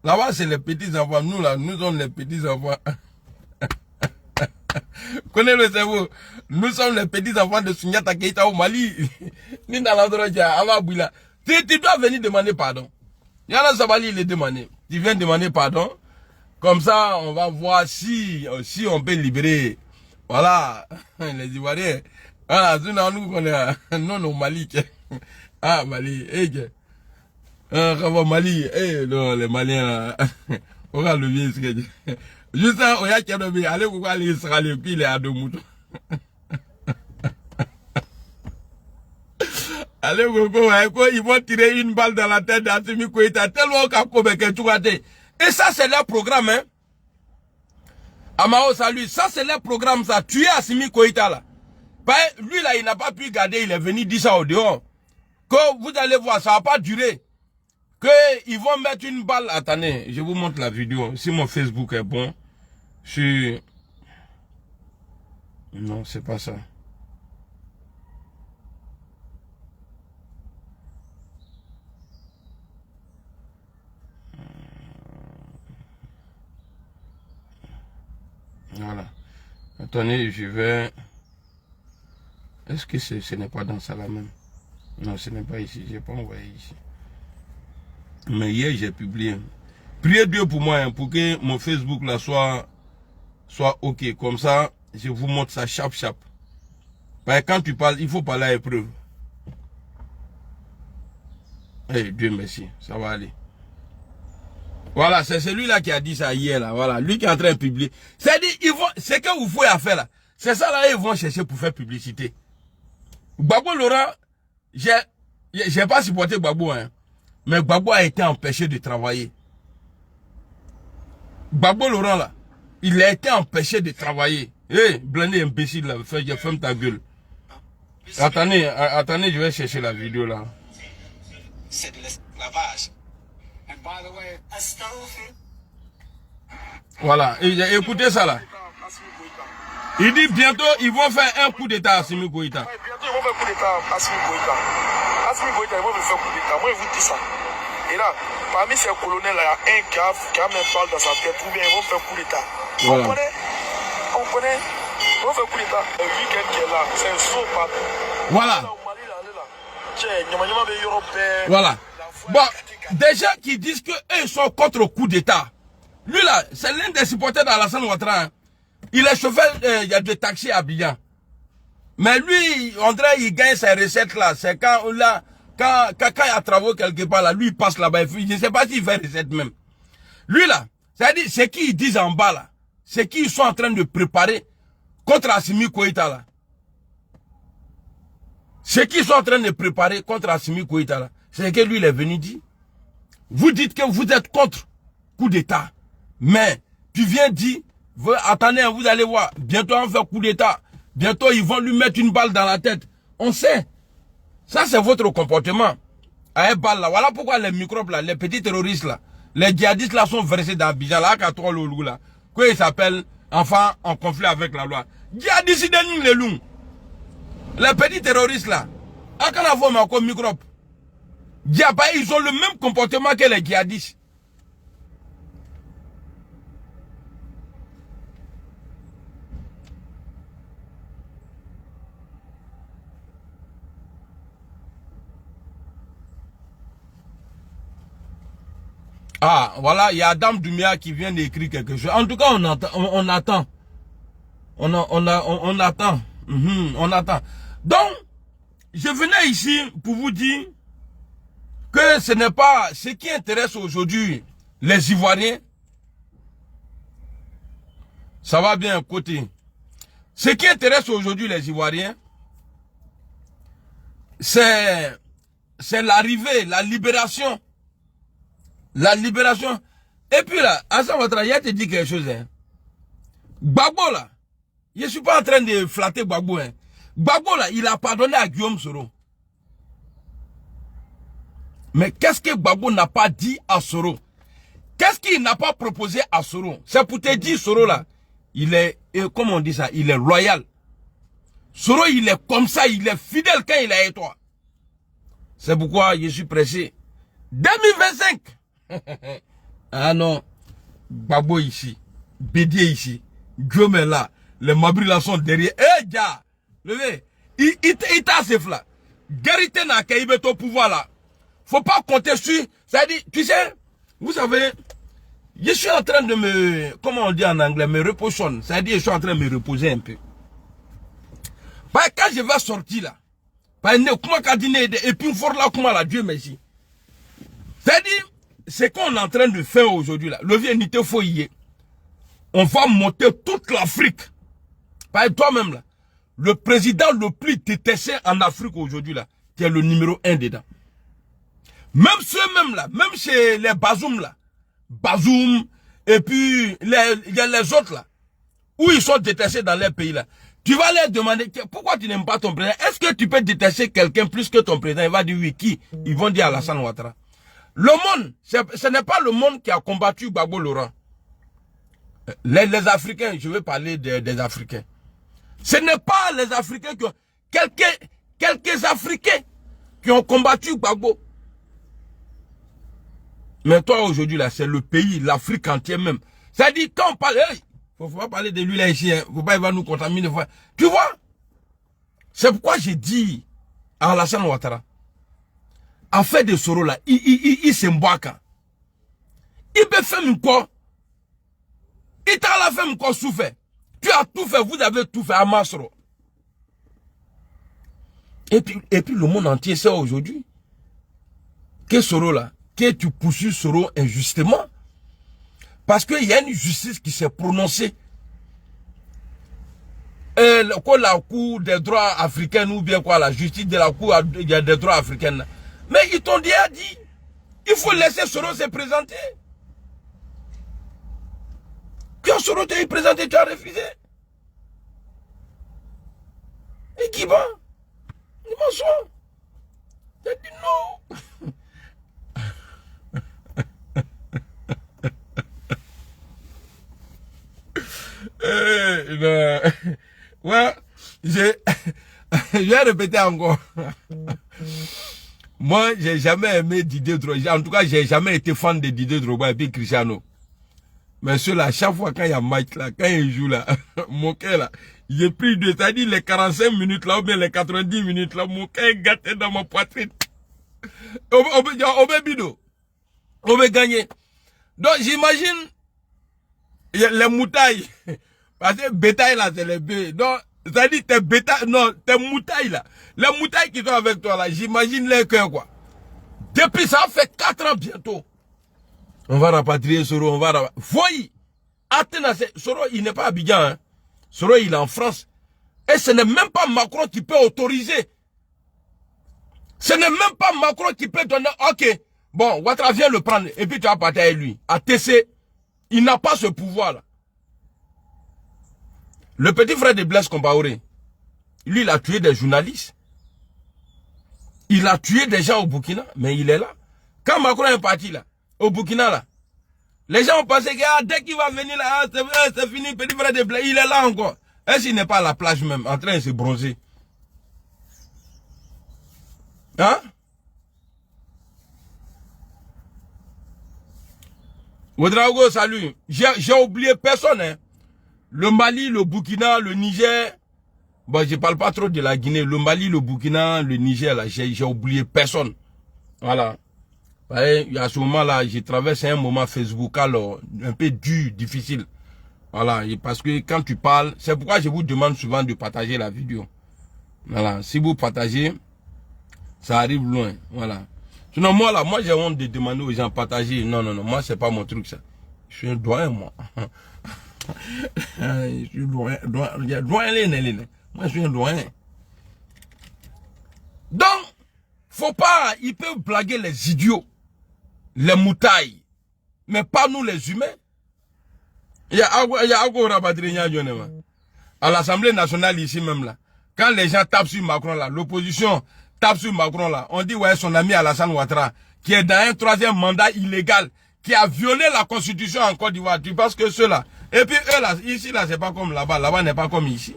Là-bas c'est les petits enfants. Nous là, nous sommes les petits enfants. Connais le cerveau. Nous sommes les petits enfants de Sundiata Keita au Mali. Ni dans l'endroit là. Tu dois venir demander pardon. Yana Sabali il est demandé. Tu viens demander pardon. Comme ça, on va voir si on peut libérer. Voilà. Les Ivoiriens. Voilà. Nous connaissons. Non, au Mali. Ah, Mali. Mali. Non, les Maliens. On va le vieux. Juste ça, on y a qu'à aller allez vous aller Israël puis il est à deux moutons. Allez ils vont tirer une balle dans la tête d'Assimi Goïta tellement qu'à Kobeke tu vas. Et ça c'est leur programme hein. Amao, salut. Ça, c'est leur programme, ça. Tuer Assimi Goïta, là. Lui, là, il n'a pas pu garder. Il est venu dire ça au dehors. Que vous allez voir, ça va pas durer. Que ils vont mettre une balle. Attendez, je vous montre la vidéo. Si mon Facebook est bon. Non, c'est pas ça. Voilà. Attendez, je vais... Est-ce que ce n'est pas dans ça là même? Non, ce n'est pas ici. Je n'ai pas envoyé ici. Mais hier, j'ai publié. Priez Dieu pour moi, hein, pour que mon Facebook là soit OK. Comme ça, je vous montre ça chap. Parce que quand tu parles, il faut parler à épreuve. Eh, Dieu merci, ça va aller. Voilà, c'est celui-là qui a dit ça hier là. Voilà, lui qui est en train de publier. C'est-à-dire, ce que vous faites à faire là, c'est ça là, ils vont chercher pour faire publicité. Gbagbo Laurent, j'ai pas supporté Gbagbo, hein. Mais Gbagbo a été empêché de travailler. Gbagbo Laurent là, il a été empêché de travailler. Hé, blindé imbécile là, ferme ta gueule. Attendez, je vais chercher la vidéo là. C'est de l'esclavage. Voilà, écoutez ça là. Il dit bientôt ils vont faire un coup d'état à Assimi Goïta. Bientôt ils vont faire un coup d'état à Assimi Goïta. Assimi Goïta, ils vont faire un coup d'état. Moi, je vous dis ça. Et là, parmi ces colonels, il y a un qui a même balle dans sa tête. Ou bien ils vont faire un coup d'état. Voilà. On connaît. Ils vont faire un coup d'état. Le week-end qui est là, c'est un saut partout. Voilà. Voilà. Bon, des gens qui disent qu'eux sont contre le coup d'état. Lui là, c'est l'un des supporters d'Alassane Ouattara. Hein. Il est chauffeur il y a des taxis à Abidjan. Mais lui, on dirait il gagne ses recettes là. C'est quand il y a travaux quelque part là, lui il passe là-bas. Je ne sais pas s'il fait recette même. Lui là, c'est-à-dire, c'est qui ils disent en bas là. C'est qui ils sont en train de préparer contre Assimi Goïta là. Ce qu'ils sont en train de préparer contre Assimi Goïta là, c'est que lui il est venu dire. Vous dites que vous êtes contre coup d'état. Mais tu viens dire, attendez, vous allez voir, bientôt on va faire coup d'état. Bientôt ils vont lui mettre une balle dans la tête. On sait. Ça c'est votre comportement. À une balle là. Voilà pourquoi les microbes là, les petits terroristes là, les djihadistes là sont versés dans Abidjan là, à trois loulou là. Quoi ils s'appellent enfin en conflit avec la loi. Djihadistes les loups. Les petits terroristes là, à quand on a encore microbe. Ils ont le même comportement que les djihadistes. Ah, voilà, il y a Adam Doumia qui vient d'écrire quelque chose. En tout cas, on attend. On attend. On attend. Donc, je venais ici pour vous dire que ce n'est pas ce qui intéresse aujourd'hui les Ivoiriens. Ça va bien côté. Ce qui intéresse aujourd'hui les Ivoiriens, c'est l'arrivée, la libération. La libération. Et puis là, Assane Ouattara, il te dit quelque chose. Hein. Gbagbo là, je ne suis pas en train de flatter Gbagbo. Hein. Gbagbo là, il a pardonné à Guillaume Soro. Mais qu'est-ce que Gbagbo n'a pas dit à Soro? Qu'est-ce qu'il n'a pas proposé à Soro? C'est pour te dire, Soro là, il est, comment on dit ça, il est loyal. Soro, il est comme ça, il est fidèle quand il est avec toi. C'est pourquoi je suis pressé. 2025. Ah non, Gbagbo ici, Bédié ici, Guillaume est là, les Mabri là sont derrière. Eh, gars, levez, il t'a assez là. Garité n'a qu'à y au pouvoir là. Faut pas compter sur, c'est-à-dire, tu sais, vous savez, je suis en train de me, comment on dit en anglais, me reposer, c'est-à-dire, je suis en train de me reposer un peu. Parce que quand je vais sortir là, et puis fort là, comment la Dieu merci. C'est-à-dire, ce qu'on est en train de faire aujourd'hui là, le vieux nité faut y est. On va monter toute l'Afrique. Par toi-même là, le président le plus détesté en Afrique aujourd'hui là, qui est le numéro 1 dedans. Même ceux-mêmes là, même chez les Bazoum là, Bazoum, et puis il y a les autres là, où ils sont détestés dans leur pays là, tu vas leur demander pourquoi tu n'aimes pas ton président. Est-ce que tu peux détester quelqu'un plus que ton président? Il va dire oui, qui? Ils vont dire Alassane Ouattara. Le monde, ce n'est pas le monde qui a combattu Gbagbo Laurent. Les Africains, je veux parler des Africains. Ce n'est pas les Africains qui ont... Quelques Africains qui ont combattu Gbagbo. Mais toi, aujourd'hui, là, c'est le pays, l'Afrique entière même. C'est-à-dire, quand on parle... Hey, faut pas parler de lui là ici, hein. Faut pas, il va nous contaminer. Tu vois? C'est pourquoi j'ai dit à Alassane Ouattara, à faire de Soro là, il s'embarque. Il peut faire quoi? Il t'a la fait quoi souffert? Tu as tout fait, vous avez tout fait à Masro. Et puis le monde entier sait aujourd'hui que Soro là, que tu poursuis Soro injustement. Parce qu'il y a une justice qui s'est prononcée. Quoi, la Cour des droits africains ou bien quoi, la justice de la Cour des droits africains. Mais ils t'ont déjà dit, il faut laisser Soro se présenter. Quand Soro t'a présenté, tu as refusé. Et qui va? Il m'assoit. Tu as dit non. Ouais, je vais répéter encore. Moi, j'ai jamais aimé Didier Drogba. En tout cas, j'ai jamais été fan de Didier Drogba et puis Cristiano. Mais ceux-là, à chaque fois quand il y a match là, quand il joue là, mon cœur là, j'ai pris de, c'est-à-dire les 45 minutes là, ou bien les 90 minutes là, mon cœur est gâté dans ma poitrine. On va gagner. Donc, j'imagine, les moutailles. Parce que bétail là, c'est les bœufs. Donc, c'est-à-dire tes bétail, non, tes moutailles là. Les moutailles qui sont avec toi là, j'imagine les cœurs quoi. Depuis ça fait 4 ans bientôt. On va rapatrier Soro, on va rapatrier. Voyez, Athéna, Soro, il n'est pas à Abidjan, hein. Soro, il est en France. Et ce n'est même pas Macron qui peut autoriser. Ce n'est même pas Macron qui peut donner, ok, bon, Ouattara vient le prendre, et puis tu vas partir avec lui. À TC, il n'a pas ce pouvoir-là. Le petit frère de Blaise Compaoré, lui, il a tué des journalistes. Il a tué des gens au Burkina, mais il est là. Quand Macron est parti là, au Burkina là, les gens ont pensé que ah, dès qu'il va venir là, c'est fini, petit frère de Blaise, il est là encore. Est-ce qu'il n'est pas à la plage même, en train de se bronzer? Hein? Ouedraogo, salut. J'ai oublié personne, hein. Le Mali, le Burkina, le Niger. Bon, je parle pas trop de la Guinée. Le Mali, le Burkina, le Niger, là, j'ai oublié personne. Voilà. Il y a ce moment-là, j'ai traversé un moment Facebook, alors, un peu dur, difficile. Voilà. Et parce que quand tu parles, c'est pourquoi je vous demande souvent de partager la vidéo. Voilà. Si vous partagez, ça arrive loin. Voilà. Sinon, moi, là, moi, j'ai honte de demander aux gens de partager. Non, non, non. Moi, c'est pas mon truc, ça. Je suis un doyen, moi. Je suis doyen. Moi, je suis un doyen. Donc, faut pas, ils peuvent blaguer les idiots, les moutailles, mais pas nous les humains. Il y a à l'Assemblée nationale ici même là, quand les gens tapent sur Macron là, l'opposition tape sur Macron là, on dit ouais son ami Alassane Ouattara, qui est dans un 3e mandat illégal, qui a violé la constitution en Côte d'Ivoire. Tu penses que ceux-là, et puis eux là, ici là c'est pas comme là-bas, là-bas n'est pas comme ici.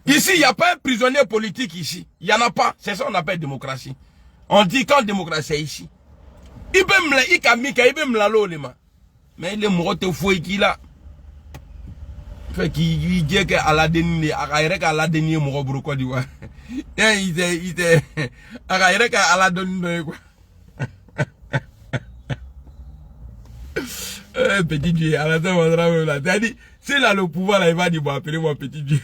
Ici, il n'y a pas un prisonnier politique ici. Il n'y en a pas. C'est ça qu'on appelle démocratie. On dit quand démocratie c'est ici. Il peut me mais il est mort de fouet qui là. Fait qu'il dit que à la dernière mort pour Côte d'Ivoire. Il était à la dernière quoi. Petit Dieu, à la dernière, c'est là le pouvoir là, il va dire bon appelez-moi petit Dieu.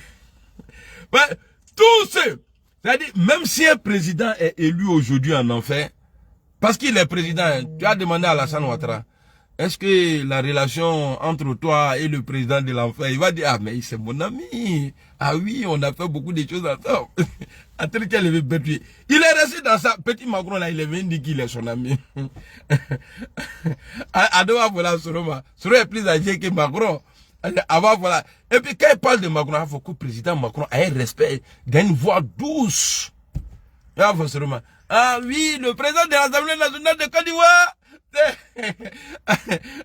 Tous ceux, c'est-à-dire, même si un président est élu aujourd'hui en enfer, parce qu'il est président, tu as demandé à Alassane Ouattara, est-ce que la relation entre toi et le président de l'enfer, il va dire, ah mais c'est mon ami, ah oui, on a fait beaucoup de choses ensemble. Il est resté dans sa petit Macron là, il est venu dire qu'il est son ami. Adoma voilà Soroma. Soro est plus âgé que Macron. Avant, voilà. Et puis, quand il parle de Macron, il faut que le président Macron ait un respect, il a une voix douce. Ah oui, le président de l'Assemblée nationale de Côte d'Ivoire, c'est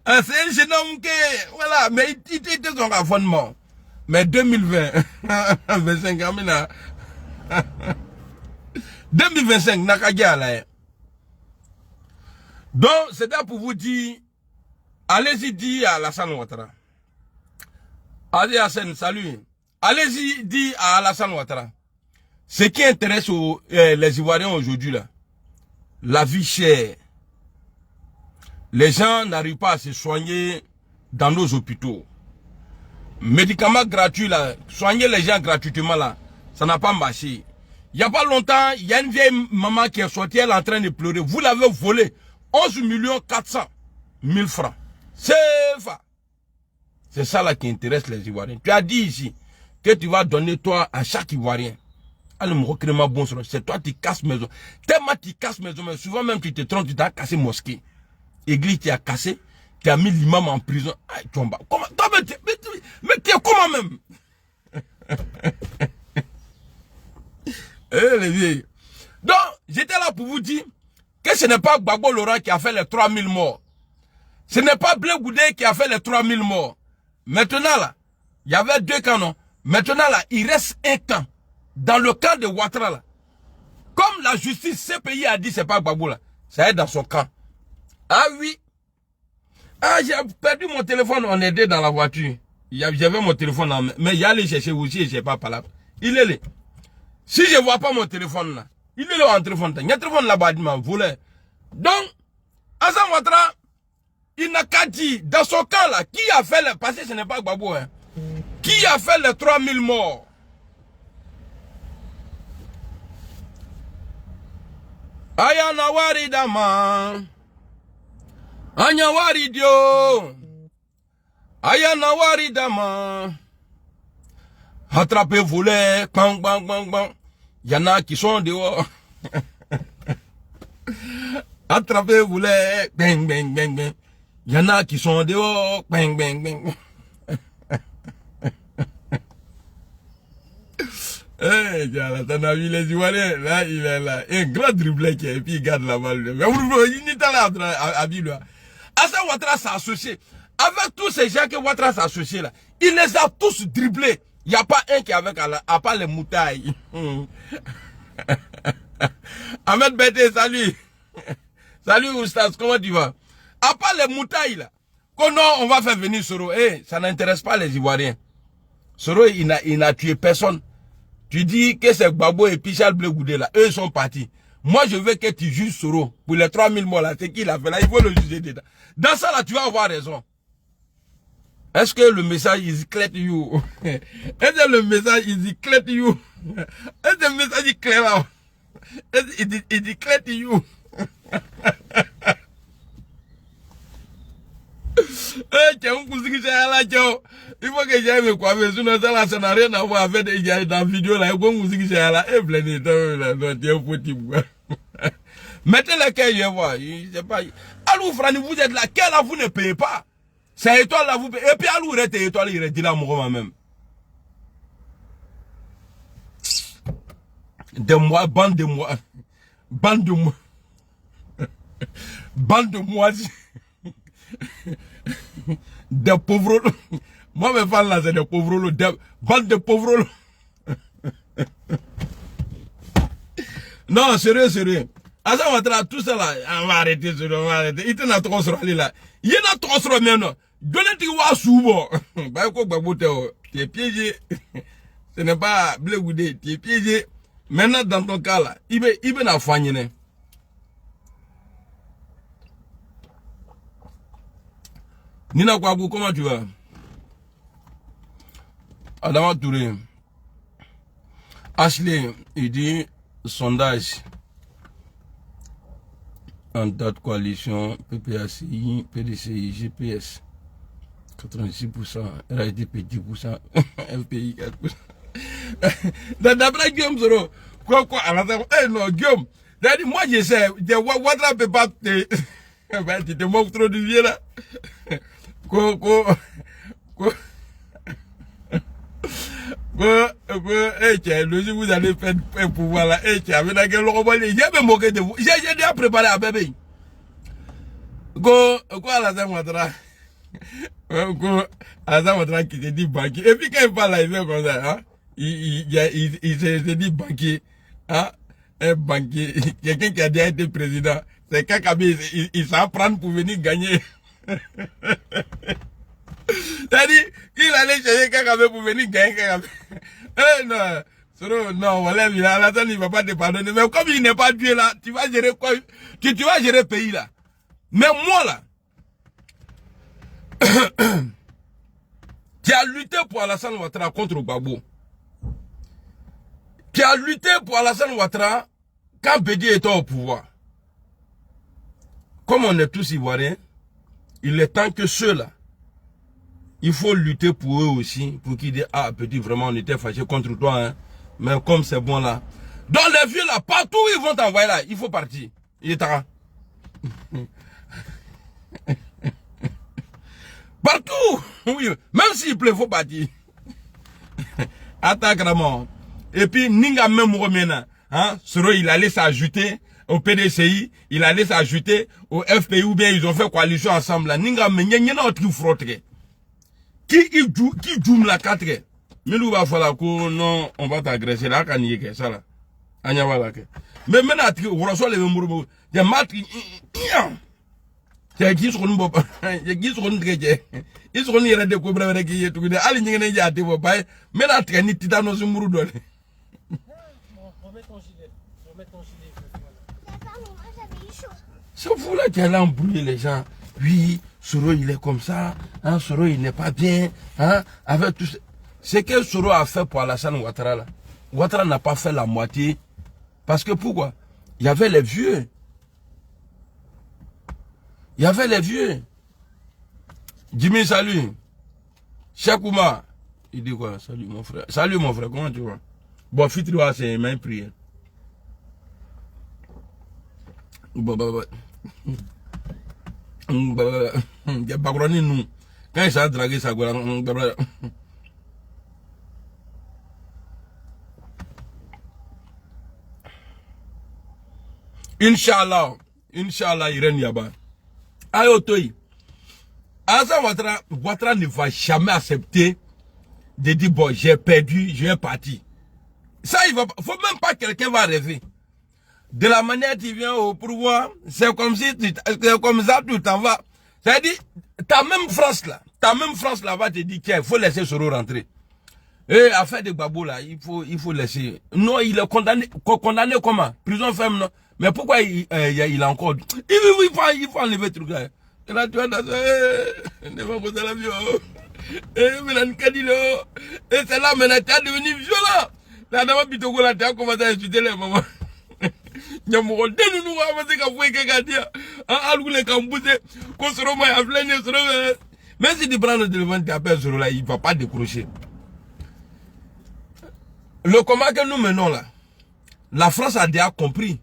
un jeune homme qui, voilà, mais il était son raffronnement. Mais 2020, 2025, Nakagia là. Donc, c'est là pour vous dire, allez-y dire à Alassane Ouattara. Allez Hassan, salut. Allez-y dire à Alassane Ouattara. Ce qui intéresse les Ivoiriens aujourd'hui là, la vie chère. Les gens n'arrivent pas à se soigner dans nos hôpitaux. Médicaments gratuits là, soigner les gens gratuitement là, ça n'a pas marché. Il n'y a pas longtemps, il y a une vieille maman qui est sortie, elle est en train de pleurer. Vous l'avez volé 11 400 000 francs. C'est ça là qui intéresse les Ivoiriens. Tu as dit ici que tu vas donner toi à chaque Ivoirien. C'est toi qui casses maison. Tellement tu casses maison, mais souvent même tu te trompes, tu t'as cassé mosquée. Église, tu as cassé, tu as mis l'imam en prison. Aïe, comment, mais tu es comment même? Les vieilles. Donc, j'étais là pour vous dire que ce n'est pas Gbagbo Laurent qui a fait les 3000 morts. Ce n'est pas Blé Goudé qui a fait les 3000 morts. Maintenant là, il y avait 2 canons. Maintenant là, il reste un camp. Dans le camp de Ouattara là. Comme la justice, ce pays a dit c'est pas Gbagbo là. Ça est dans son camp. Ah oui. Ah, j'ai perdu mon téléphone, on était dans la voiture. J'avais mon téléphone en main. Mais j'allais chercher aussi et je n'ai pas parlé. Il est là. Si je ne vois pas mon téléphone là, il est là en téléphone. Il y a un téléphone là-bas, il m'a volé. Donc, Alassane Ouattara, il n'a qu'à dire, dans son camp là, qui a fait le, parce que ce n'est pas Gbagbo, hein, qui a fait les 3000 morts? Ayanawari dama, Anyawari dio, Ayanawari dama, attrapez voler, bang bang bang bang, y en a qui sont dehors. Attrapez voler, bang bang bang bang, y en a qui sont dehors, bang bang bang. Eh, t'en as vu les Ivoiriens, là, il est là, un grand dribblé qui est, et puis il garde la balle. Mais il n'est pas là à vivre. Alassane Ouattara s'est associé. Avec tous ces gens que Ouattara s'est associé là, il les a tous dribblés. Il n'y a pas un qui est avec, à part les moutailles. Ahmed Bété, salut. Salut Oustaz, comment tu vas? À part les moutailles là, qu'on on va faire venir Soro, eh, ça n'intéresse pas les Ivoiriens. Soro, il n'a tué personne. Tu dis que c'est Gbagbo et puis Charles Blé Goudé là, eux sont partis. Moi je veux que tu juges Soro pour les 3000 morts là, c'est qui l'a fait là, il faut le juger dedans. Dans ça là, tu vas avoir raison. Est-ce que le message is clear to you? Est-ce que le message is clear to you? Est-ce que le message est clair là? Est-ce que clear to you? Il faut que j'aille me coiffer, sinon ça n'a rien à voir avec dans la vidéo là. Mettez les cailles, je vois. Alou Frani, vous êtes là, quelle là vous ne payez pas? C'est étoile là, vous payez. Et puis Alou reste étoile, il dit là, moi même. De moi, bande de moi. Bande de moi. Bande de moi. Des pauvres. Moi, mes fans là, c'est des pauvres. Bande de pauvres. Non, sérieux, sérieux. Alassane Ouattara, tout ça là, on va arrêter, on va arrêter. Il a trop sur là. Il y a trop sur maintenant. Donnez-tu wa soubo. Bah, quoi, tu es piégé. Ce n'est pas Blé Goudé, tu es piégé. Maintenant, dans ton cas là, il va n'a fagné. Nina Kwabou, comment tu vas? Adama Touré. Ashley, il dit sondage en date coalition PPACI, PDCI, GPS 86%, RHDP 10%, FPI 4%. D'après Guillaume Soro, quoi, eh non, Guillaume, moi j'essaie, Ouattara peut pas te, tu te moques trop du vieux là. le jour où vous allez faire pouvoir là, j'ai me moqué de vous. J'ai déjà préparé à bébé. Quoi, Alassane Ouattara? Alassane Ouattara qui se dit banquier. Et puis quand il parle là, il fait comme ça, hein? Il se dit banquier. Hein? Un banquier. Quelqu'un qui a déjà été président. C'est Kakabi, il s'en prend pour venir gagner. C'est-à-dire qu'il allait chercher Kakabe pour venir gagner Kakabe. Non, non, voilà, Alassane, il ne va pas te pardonner. Mais comme il n'est pas Dieu là, tu vas gérer quoi? Tu vas gérer le pays là. Mais moi là, qui a lutté pour Alassane Ouattara contre Gbagbo, qui a lutté pour Alassane Ouattara quand Bédi était au pouvoir. Comme on est tous ivoiriens, il est temps que ceux-là, il faut lutter pour eux aussi, pour qu'ils disent, ah petit, vraiment on était fâchés contre toi, hein. Mais comme c'est bon là. Dans les villes là, partout où ils vont t'envoyer là, il faut partir. Il est temps. Partout, oui, même s'il pleut, il faut partir. Attaque vraiment. Et puis, Ninga même Romena, hein, il allait s'ajouter au PDCI, il allait s'ajouter au FPI, ou bien ils ont fait coalition ensemble là. Ninga même, il y a un frottre. Qui joue la 4? Mais nous va falloir que non, on va t'agresser là, quand il y a ça là. Mais maintenant, on reçoit les mots, il y a mat qui qui sont bon, qui sont très ils sont les découvrir avec qui est tout de aller n'y a été bon pas mais là tu ni titano sur muru donné remets ton gilet c'est vous là qui allez embrouiller les gens. Oui, Soro il est comme ça, hein, Soro il n'est pas bien, hein, avec tout ce que Soro a fait pour Alassane Ouattara là. Ouattara n'a pas fait la moitié parce que pourquoi? Il y avait les vieux. Il y avait les vieux. Jimmy, salut. Chakouma. Il dit quoi? Salut mon frère. Salut mon frère, comment tu vas? Bon, Fitroa, c'est ma prière. Quand il s'est dragué, ça Inch'Allah, Irène Yaba. Ayotoyi. Alassane Ouattara ne va jamais accepter de dire bon, j'ai perdu, j'ai parti. Ça, il va faut même pas que quelqu'un va rêver. De la manière tu viens au pouvoir, c'est comme si c'est comme ça tu t'en vas. C'est-à-dire, ta même France là va te dire qu'il faut laisser Soro rentrer. Et affaire de Gbagbo là, il faut laisser. Non, il est condamné comment? Prison ferme non. Mais pourquoi il a encore... Il faut enlever le truc là. Et là, tu vas dans ne va pas la vie. Et c'est là, maintenant, tu as devenu violent. Là, d'abord, tu as commencé à insulter les mamans. Il y a mon rôle. Nous avons même si tu prends le téléphone, tu appelles sur là, il ne va pas décrocher. Le combat que nous menons là, la France a déjà compris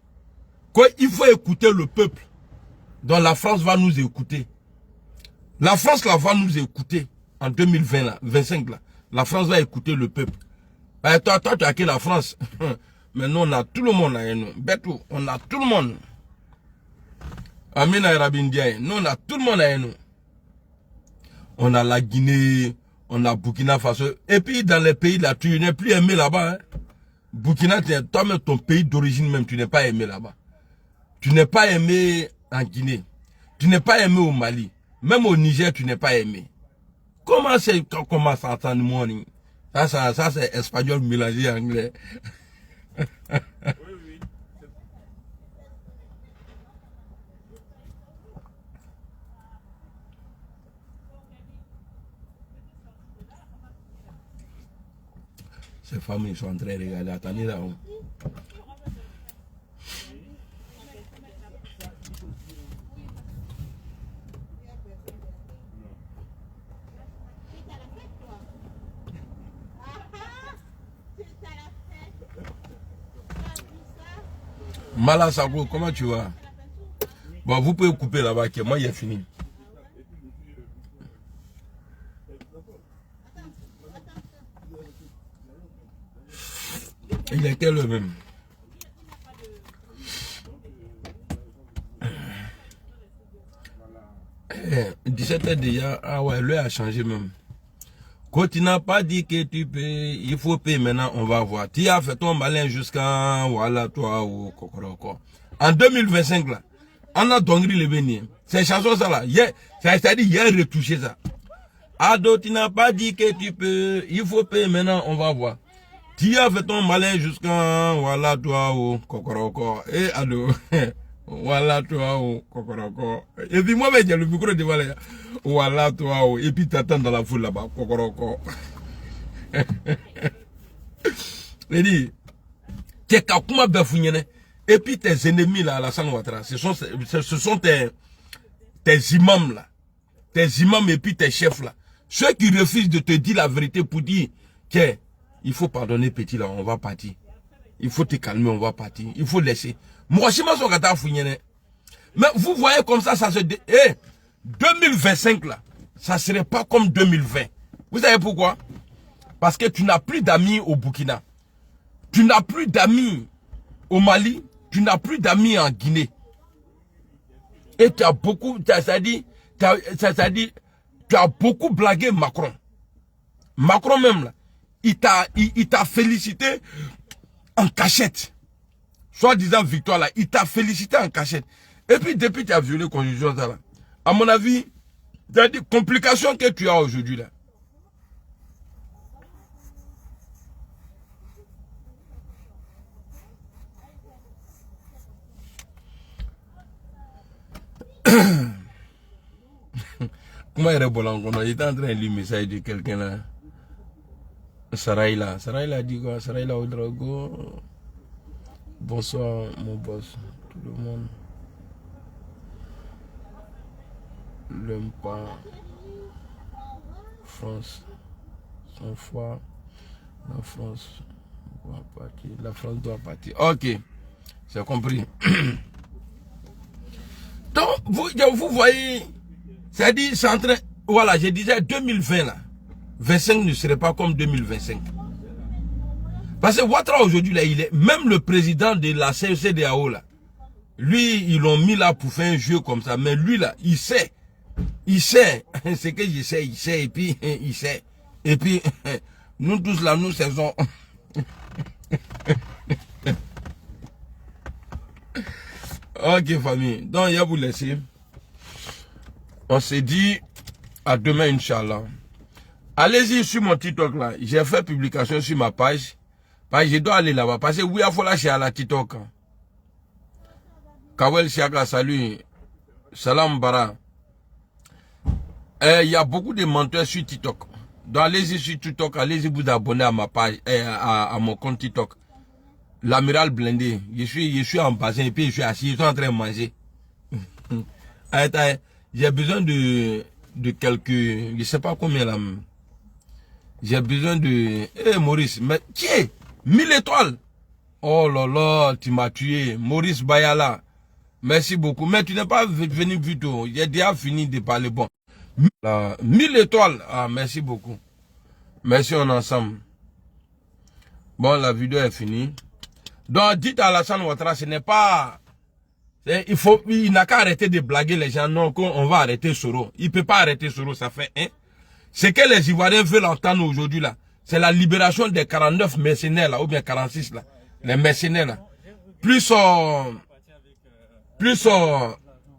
qu'il faut écouter le peuple. Donc la France va nous écouter. La France là va nous écouter en 2020 là, 25 là. La France va écouter le peuple. Et toi tu as acquis la France. Mais nous on a tout le monde là. Betou, on a tout le monde. Amina Rabindia, nous on a tout le monde là. On a la Guinée, on a Burkina Faso. Et puis dans les pays là, tu n'es plus aimé là-bas. Hein? Burkina, toi-même ton pays d'origine même, tu n'es pas aimé là-bas. Tu n'es pas aimé en Guinée. Tu n'es pas aimé au Mali. Même au Niger, tu n'es pas aimé. Comment c'est comment ça entend morning? Ça c'est espagnol mélangé anglais. Oui. Ces femmes, ils sont en train de regarder. Attendez là. Mala Sago, comment tu vas? Bon, vous pouvez couper là-bas, moi il est fini. Il était le même. Eh, 17h déjà, ah ouais, lui a changé même. Quand tu n'as pas dit que tu payes, il faut payer maintenant, on va voir. Tu as fait ton malin jusqu'à, voilà, toi, ou Kokoroko. En 2025, là, on a dongri le béni. C'est chanson ça là, c'est-à-dire, il a retouché ça. Ado, tu n'as pas dit que tu peux, il faut payer maintenant, on va voir. Tu as fait ton malin jusqu'à, voilà, toi, ou Kokoroko. Et Ado, voilà, toi, ou Kokoroko. Et puis moi, j'ai le micro de voilà. Voilà, toi, ou. Et puis t'attends dans la foule là-bas, Kokoroko. Il dit, t'es kakuma befounyene. Et puis tes ennemis là, Alassane Ouattara, ce sont tes imams là. Tes imams et puis tes chefs là. Ceux qui refusent de te dire la vérité pour dire que il faut pardonner petit là, on va partir. Il faut te calmer, on va partir. Il faut laisser. Moi, je suis mais vous voyez comme ça se... 2025 là, ça serait pas comme 2020. Vous savez pourquoi? Parce que tu n'as plus d'amis au Burkina. Tu n'as plus d'amis au Mali. Tu n'as plus d'amis en Guinée. Et tu as beaucoup, c'est-à-dire, tu as beaucoup blagué Macron. Macron même là, il t'a félicité en cachette. Soit disant victoire là, il t'a félicité en cachette. Et puis depuis tu as violé la constitution ça là. À mon avis, c'est-à-dire complication que tu as aujourd'hui là. Comment il est bon? Il est en train de lire le message de quelqu'un là. Saraïla. Saraïla dit quoi? Saraïla Ouedraogo. Bonsoir mon boss. Tout le monde l'aime pas. France. Sans foi. La France doit partir. La France doit partir. Ok. J'ai compris. Donc, vous voyez, c'est-à-dire, c'est en train, voilà, je disais 2020 là, 25 ne serait pas comme 2025. Parce que Ouattara aujourd'hui là, il est, même le président de la CEDEAO là, lui, ils l'ont mis là pour faire un jeu comme ça, mais lui là, il sait, ce que je sais, il sait, et puis, il sait, et puis, nous tous là, nous saisons. Ok famille, donc il y a vous laisser. On s'est dit à demain Inch'Allah. Allez-y sur mon TikTok là. J'ai fait publication sur ma page. Je dois aller là-bas. Parce que oui, il faut lâcher à la TikTok. Kawel Siaka, salut. Salam Bara. Il y a beaucoup de menteurs sur TikTok. Donc allez-y sur TikTok. Allez-y vous abonner à ma page, à mon compte TikTok. L'amiral blindé, je suis en bassin et puis je suis assis, je suis en train de manger. J'ai besoin de quelques, je sais pas combien là. J'ai besoin de, Maurice, mais qui est 1000 étoiles. Oh là là, tu m'as tué. Maurice Bayala, merci beaucoup. Mais tu n'es pas venu plus tôt, j'ai déjà fini de parler. Bon, 1000 étoiles, ah merci beaucoup. Merci, on est ensemble. Bon, la vidéo est finie. Donc, dites à Alassane Ouattara, ce n'est pas... Il n'a qu'à arrêter de blaguer les gens. Non, on va arrêter Soro. Il ne peut pas arrêter Soro, ça fait un. Ce que les Ivoiriens veulent entendre aujourd'hui, là, c'est la libération des 49 mercenaires, là, ou bien 46, là. Les mercenaires, là.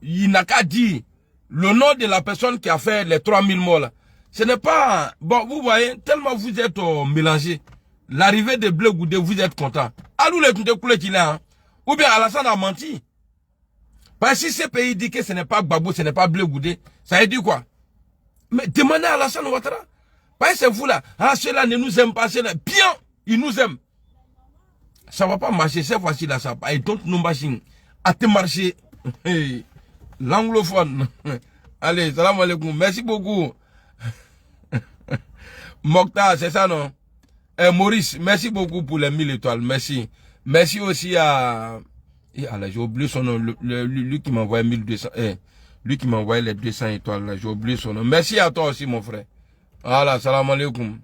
Il n'a qu'à dire le nom de la personne qui a fait les 3000 morts, là. Ce n'est pas... Bon, vous voyez, tellement vous êtes mélangés. L'arrivée de Bleu Goudé, vous êtes content. Alou les couleurs qu'il a, hein? Ou bien Alassane a menti. Parce que si ce pays dit que ce n'est pas Gbagbo, ce n'est pas Bleu Goudé, ça veut dire quoi? Mais demandez à Alassane Ouattara. Parce que c'est vous là, ah ceux-là ne nous aiment pas, ceux-là, bien, ils nous aiment. Ça va pas marcher cette fois-ci là, ça va. Et donc nous machines, à te marcher. L'anglophone. Allez, salam alaikum, merci beaucoup. Mokhtar, c'est ça non? Maurice, merci beaucoup pour les 1000 étoiles, merci. Merci aussi à... j'ai oublié son nom, lui qui m'a envoyé 1200, lui qui m'a envoyé les 200 étoiles, là, j'ai oublié son nom. Merci à toi aussi, mon frère. Voilà, salam alaikum.